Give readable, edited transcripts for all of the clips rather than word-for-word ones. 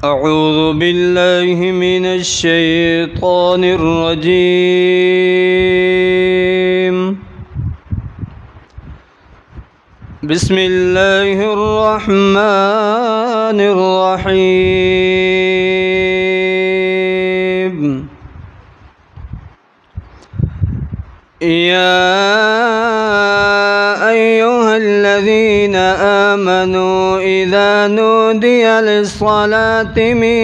أعوذ بالله من الشيطان الرجيم. بسم الله الرحمن الرحيم. يا أيها الذين آمنوا إذا نودي للصلاة من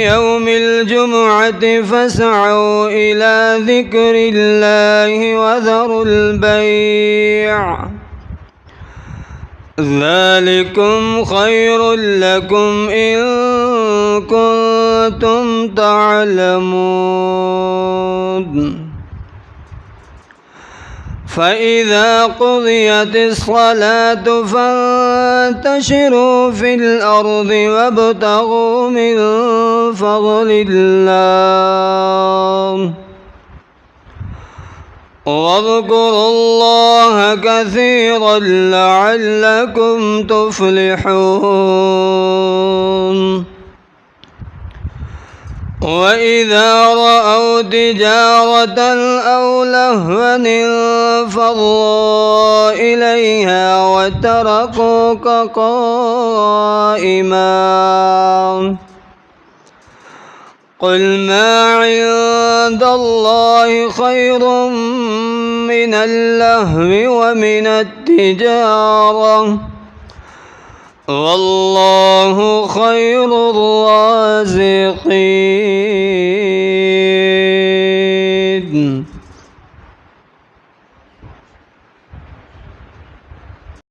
يوم الجمعة فاسعوا إلى ذكر الله وذروا البيع ذلكم خير لكم إن كنتم تعلمون. فإذا قضيت الصلاة فانتشروا في الأرض وابتغوا من فضل الله واذكروا الله كثيرا لعلكم تفلحون. وإذا رأوا تجارة أو لهوا انفضوا إليها وتركوك قائما قل ما عند الله خير من اللهو ومن التجارة والله خير الرازقين.